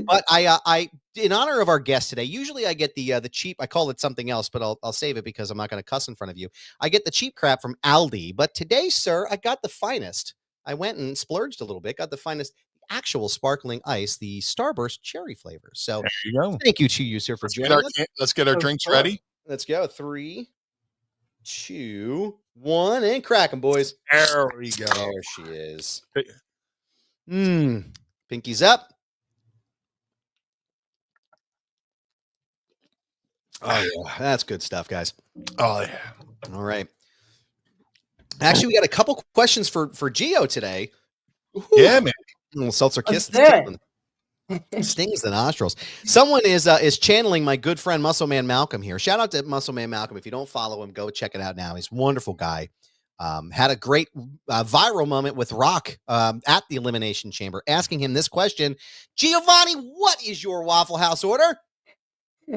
But I, in honor of our guest today, usually I get the cheap. I call it something else, but I'll save it because I'm not going to cuss in front of you. I get the cheap crap from Aldi, but today, sir, I got the finest. I went and splurged a little bit, got the finest actual sparkling ice, the Starburst cherry flavor. So there you go. Thank you to you, sir, for joining us. Let's get our drinks ready. Let's go. 3, 2, 1, and crack 'em, boys. There we go. There she is. Pinkies up. Oh yeah, that's good stuff, guys. Oh yeah. All right. Actually, we got a couple questions for Gio today. Ooh. Yeah, man. A little seltzer kiss stings the nostrils. Someone is channeling my good friend Muscle Man Malcolm here. Shout out to Muscle Man Malcolm. If you don't follow him, go check it out now. He's a wonderful guy. Had a great viral moment with Rock at the Elimination Chamber, asking him this question: Giovanni, what is your Waffle House order?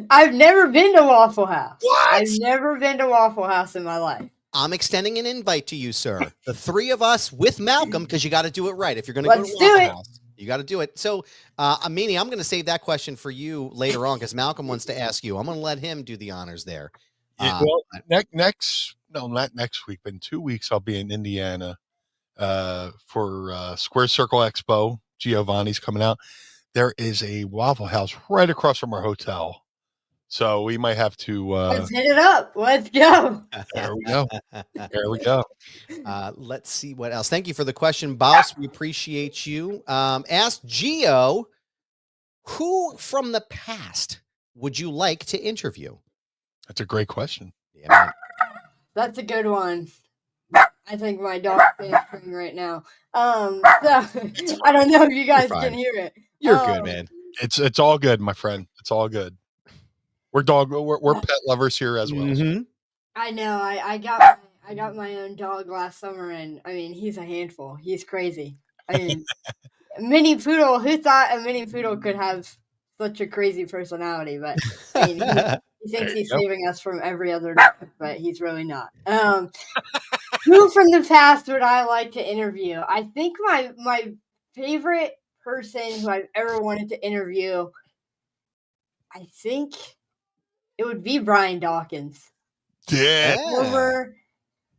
I've never been to Waffle House. What? I've never been to Waffle House in my life. I'm extending an invite to you, sir. The three of us with Malcolm, because you got to do it right. If you're going to go to Waffle House, you got to do it. So, Meanie, I'm going to save that question for you later on because Malcolm wants to ask you. I'm going to let him do the honors there. Well, not next week, but in 2 weeks, I'll be in Indiana for Square Circle Expo. Giovanni's coming out. There is a Waffle House right across from our hotel. So we might have to let's hit it up. Let's go. There we go. There we go. Let's see what else. Thank you for the question, Boss. We appreciate you. Ask Gio, who from the past would you like to interview? That's a great question. Yeah, man. That's a good one. I think my dog's answering right now. So, I don't know if you guys can hear it. You're good, man. It's all good, my friend. It's all good. We're pet lovers here as well. Mm-hmm. I know. I got my own dog last summer, and I mean, he's a handful. He's crazy. I mean, mini poodle. Who thought a mini poodle could have such a crazy personality? But I mean, he thinks he's saving us from every other dog, but he's really not. Who from the past would I like to interview? I think my favorite person who I've ever wanted to interview, I think it would be Brian Dawkins. Yeah.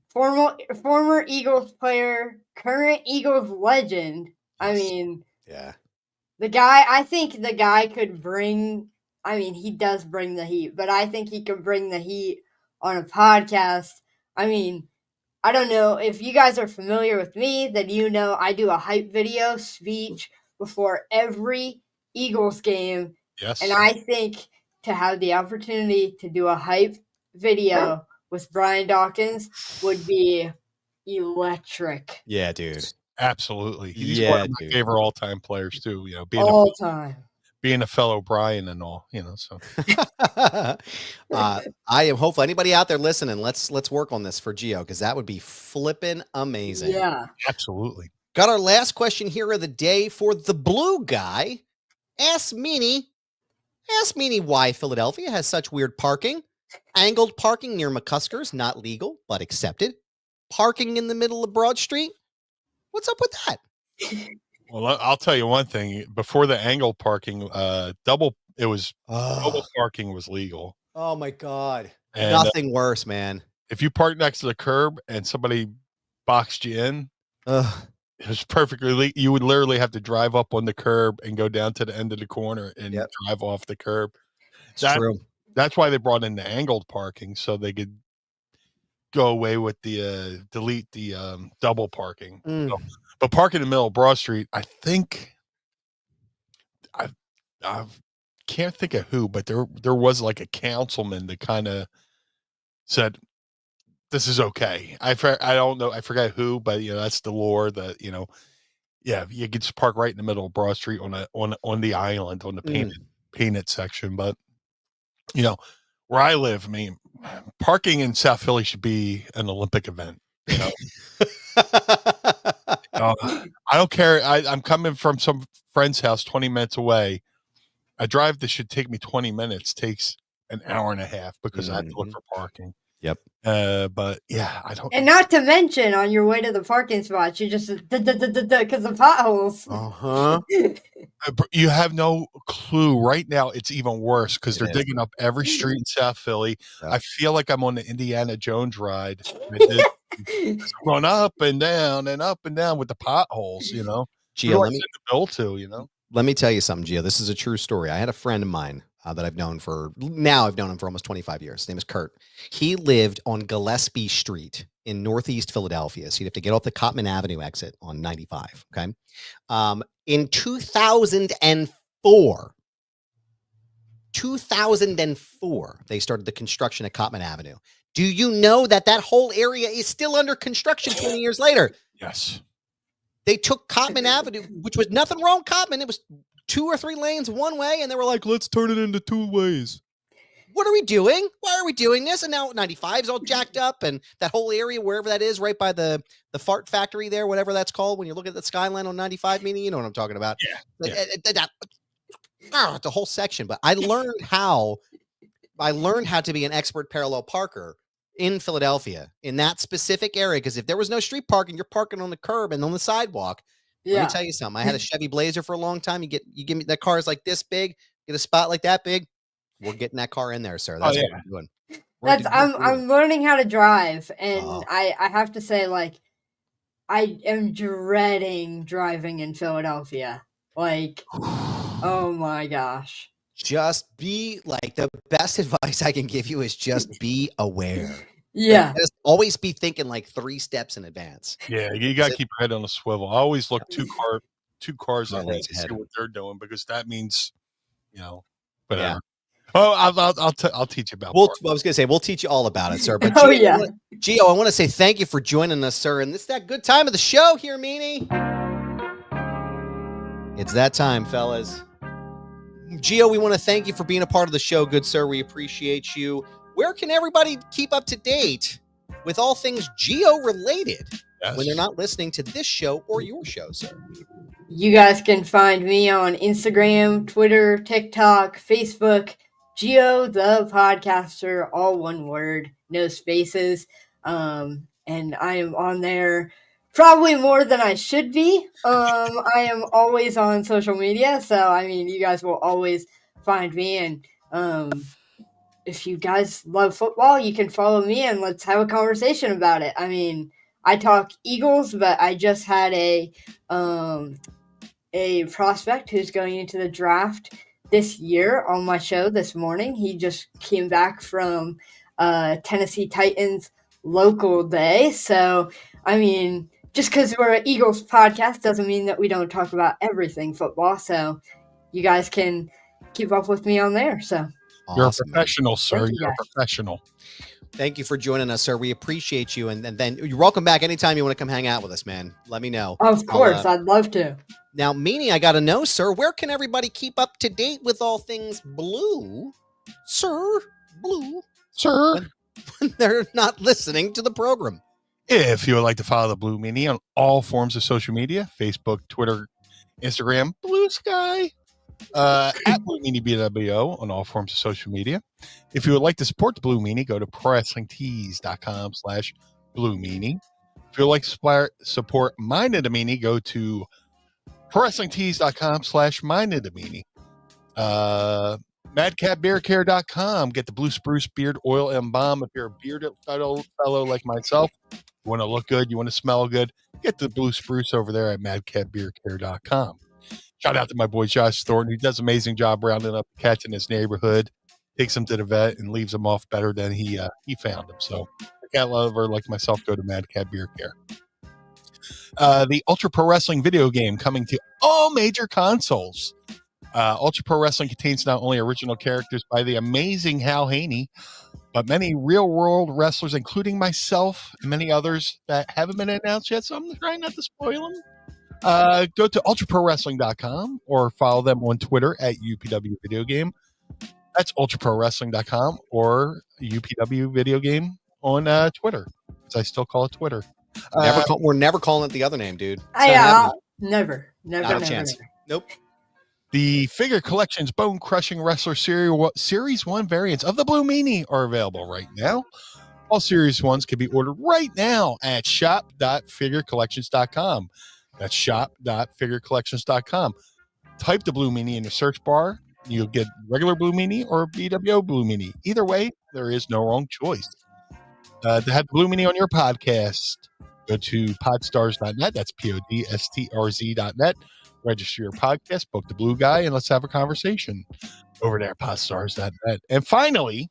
Former Eagles player, current Eagles legend. I mean, yeah. I think the guy could bring, I mean, he does bring the heat, but I think he could bring the heat on a podcast. I mean, I don't know if you guys are familiar with me, then you know I do a hype video speech before every Eagles game. Yes. And I think to have the opportunity to do a hype video with Brian Dawkins would be electric. Yeah, dude. Absolutely. He's one of my favorite all-time players too. You know, being being a fellow Brian and all, so. I am hopeful. Anybody out there listening, let's work on this for Gio, because that would be flipping amazing. Yeah. Absolutely. Got our last question here of the day for the blue guy. Ask Meanie why Philadelphia has such weird parking. Angled parking near McCuskers, not legal, but accepted. Parking in the middle of Broad Street. What's up with that? Well, I'll tell you one thing. Before the angled parking, double parking was legal. Oh my God. And, nothing worse, man. If you park next to the curb and somebody boxed you in, it was perfectly legal. You would literally have to drive up on the curb and go down to the end of the corner and drive off the curb. True. That's why they brought in the angled parking, so they could go away with the delete the double parking. So, but parking in the middle of Broad Street, I think I can't think of who, but there was like a councilman that kind of said this is okay. I don't know, I forgot who, but that's the lore that yeah, you could just park right in the middle of Broad Street on the island on the painted section. But where I live, I mean, parking in South Philly should be an Olympic event. I don't care. I'm coming from some friend's house 20 minutes away. A drive that should take me 20 minutes takes an hour and a half because I have to look for parking. Yep. But yeah, I don't. And not to mention, on your way to the parking spots, you just because of potholes. You have no clue. Right now, it's even worse because they're digging up every street in South Philly. Yep. I feel like I'm on the Indiana Jones ride. I'm going up and down with the potholes. Gio, let me send the bill to. Let me tell you something, Gio. This is a true story. I had a friend of mine that I've known him for almost 25 years. His name is Kurt. He lived on Gillespie Street in Northeast Philadelphia. So you'd have to get off the Cotman Avenue exit on 95. Okay. In 2004, they started the construction at Cotman Avenue. Do you know that whole area is still under construction 20 years later? Yes. They took Cotman Avenue, which was nothing wrong with Cotman. It was 2 or 3 lanes one way, and they were like, let's turn it into 2 ways. What are we doing? Why are we doing this? And now 95 is all jacked up, and that whole area, wherever that is, right by the fart factory there, whatever that's called, when you look at the skyline on 95, Meanie, you know what I'm talking about. Yeah. The whole section. But I learned how to be an expert parallel parker in Philadelphia in that specific area, because if there was no street parking, you're parking on the curb and on the sidewalk. Yeah. Let me tell you something. I had a Chevy Blazer for a long time. You give me that car is like this big, get a spot like that big. We're getting that car in there, sir. That's what we're doing. I'm learning how to drive, and I have to say, like, I am dreading driving in Philadelphia. Like, oh my gosh. Just be like, the best advice I can give you is just be aware. Yeah. Like, just always be thinking like 3 steps in advance. Yeah, you got to keep your head on a swivel. I always look 2 cars ahead to see what they're doing, because that means, whatever. Yeah. Oh, I'll teach you about. I was gonna say we'll teach you all about it, sir. But Gio, I want to say thank you for joining us, sir. And this is that good time of the show here, Meanie. It's that time, fellas. Gio, we want to thank you for being a part of the show, good sir. We appreciate you. Where can everybody keep up to date with all things Gio related when they're not listening to this show or your show, sir? You guys can find me on Instagram, Twitter, TikTok, Facebook, Gio the Podcaster, all one word, no spaces. And I am on there probably more than I should be. I am always on social media, so I mean, you guys will always find me. And if you guys love football, you can follow me and let's have a conversation about it. I mean, I talk Eagles, but I just had a prospect who's going into the draft this year on my show this morning. He just came back from Tennessee Titans local day. So, I mean, just because we're an Eagles podcast doesn't mean that we don't talk about everything football. So you guys can keep up with me on there. So awesome. You're a professional, sir. You're a professional. Thank you for joining us, sir. We appreciate you. And then you're welcome back anytime you want to come hang out with us, man. Let me know. Of course, I'd love to. Now, Meanie, I got to know, sir, where can everybody keep up to date with all things blue? Sir, blue. Sir. When they're not listening to the program. If you would like to follow the Blue Meanie on all forms of social media, Facebook, Twitter, Instagram, Blue Sky, at Blue Meanie BWO on all forms of social media. If you would like to support the Blue Meanie, go to ProWrestlingTees.com/Blue Meanie. If you would like to support Mind of the Meanie, go to ProWrestlingTees.com/Mind of the Meanie. MadCatBeardCare.com. Get the Blue Spruce Beard Oil and Balm. If you're a bearded fellow like myself, you want to look good, you want to smell good, get the Blue Spruce over there at MadCatBeardCare.com. Shout out to my boy Josh Thornton. He does an amazing job rounding up cats in his neighborhood, takes them to the vet, and leaves them off better than he found them. So, a cat lover like myself, go to Mad Cat Beard Care. The Ultra Pro Wrestling video game coming to all major consoles. Ultra Pro Wrestling contains not only original characters by the amazing Hal Haney, but many real-world wrestlers, including myself and many others that haven't been announced yet, so I'm trying not to spoil them. Go to ultraprowrestling.com or follow them on Twitter at UPW Video Game. That's ultraprowrestling.com or UPW Video Game on Twitter, because I still call it Twitter. We're never calling it the other name, dude. Never. Not a chance. Nope. The Figure Collections Bone Crushing Wrestler Series 1 variants of the Blue Meanie are available right now. All Series 1s can be ordered right now at shop.figurecollections.com. That's shop.figurecollections.com. Type the Blue Meanie in the search bar. You'll get regular Blue Meanie or BWO Blue Meanie. Either way, there is no wrong choice. To have Blue Meanie on your podcast, go to podstars.net. That's podstrz.net. Register your podcast, book the Blue Guy, and let's have a conversation over there at podstars.net. And finally,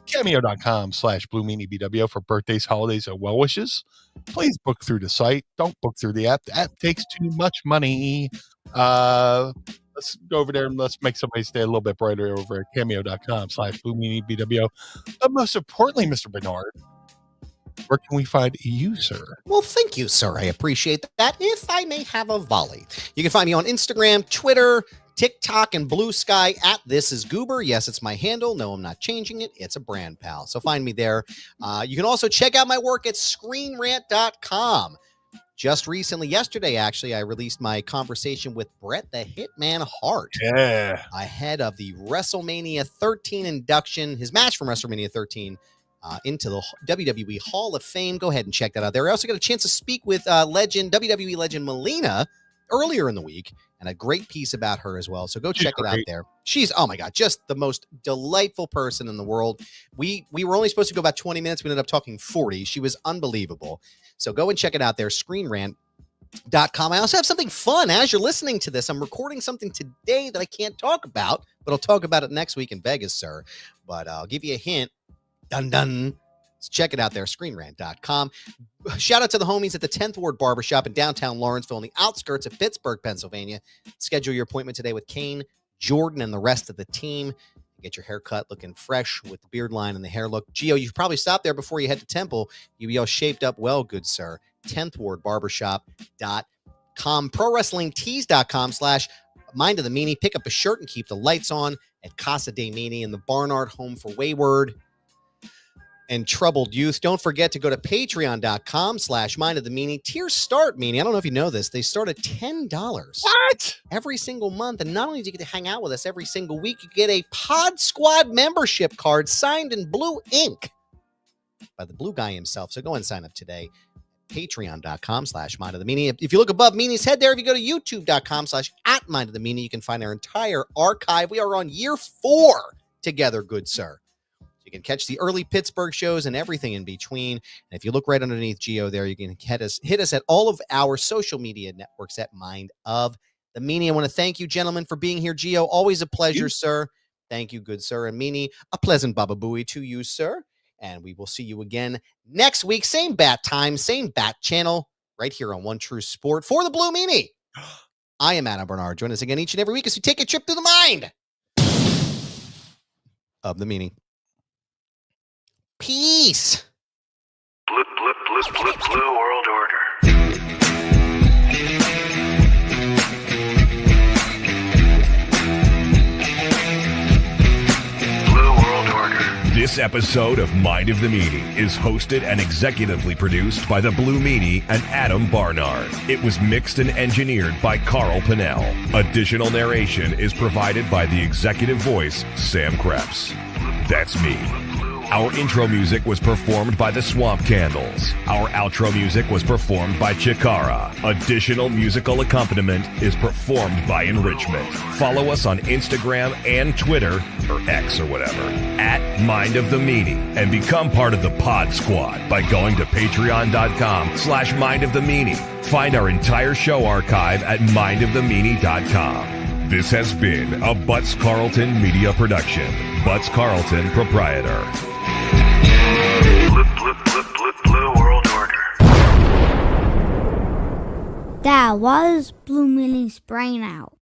cameo.com/Blue Meanie BWO for birthdays, holidays, and well wishes. Please book through the site. Don't book through the app. The app takes too much money. Let's go over there and let's make somebody stay a little bit brighter over at cameo.com/Blue Meanie BWO. But most importantly, Mr. Bernard, where can we find you, sir? Well, thank you, sir. I appreciate that. If I may have a volley, you can find me on Instagram, Twitter, TikTok, and Blue Sky at This Is Goober. Yes, it's my handle. No, I'm not changing it. It's a brand, pal. So find me there. You can also check out my work at ScreenRant.com. Just recently, yesterday, actually, I released my conversation with Bret the Hitman Hart. Yeah. Ahead of the WrestleMania 13 induction, his match from WrestleMania 13 into the WWE Hall of Fame. Go ahead and check that out there. I also got a chance to speak with WWE legend Melina earlier in the week, and a great piece about her as well. So go check it out there. She's, oh my God, just the most delightful person in the world. We were only supposed to go about 20 minutes. We ended up talking 40. She was unbelievable. So go and check it out there, ScreenRant.com. I also have something fun as you're listening to this. I'm recording something today that I can't talk about, but I'll talk about it next week in Vegas, sir. But I'll give you a hint. Dun dun. Let's check it out there, ScreenRant.com. Shout out to the homies at the 10th Ward Barbershop in downtown Lawrenceville on the outskirts of Pittsburgh, Pennsylvania. Schedule your appointment today with Kane, Jordan, and the rest of the team. Get your haircut looking fresh with the beard line and the hair look. Gio, you should probably stop there before you head to Temple. You'll be all shaped up well, good sir. 10th Ward Barbershop.com. ProWrestlingTees.com/Mind of the Meanie. Pick up a shirt and keep the lights on at Casa de Meanie and the Barnard Home for Wayward and Troubled Youth. Don't forget to go to Patreon.com/Mind of the Meanie. Tiers start, Meanie. I don't know if you know this. They start at $10. What? Every single month. And not only do you get to hang out with us every single week, you get a Pod Squad membership card signed in blue ink by the Blue Guy himself. So go and sign up today. Patreon.com/Mind of the Meanie. If you look above Meanie's head there, if you go to YouTube.com/@Mind of the Meanie, you can find our entire archive. We are on year 4 together, good sir. You can catch the early Pittsburgh shows and everything in between. And if you look right underneath Geo there, you can hit us at all of our social media networks at Mind of the Meanie. I want to thank you, gentlemen, for being here. Geo, always a pleasure, sir. Thank you, good sir. And Meanie, a pleasant Baba Booey to you, sir. And we will see you again next week. Same bat time, same bat channel, right here on One True Sport for the Blue Meanie. I am Adam Bernard. Join us again each and every week as we take a trip through the mind of the Meanie. Peace. Blue World Order. This episode of Mind of the Meanie is hosted and executively produced by the Blue Meanie and Adam Barnard. It was mixed and engineered by Carl Pinnell. Additional narration is provided by the executive voice, Sam Krebs. That's me. Our intro music was performed by the Swamp Candles. Our outro music was performed by Chikara. Additional musical accompaniment is performed by Enrichment. Follow us on Instagram and Twitter, or X or whatever, at Mind of the Meanie, and become part of the Pod Squad by going to patreon.com/Mind of the Meanie. Find our entire show archive at mindofthemeanie.com. This has been a Butts Carlton media production. Butts Carlton, proprietor. Blue World Order. That was Blue Meanie's brain out.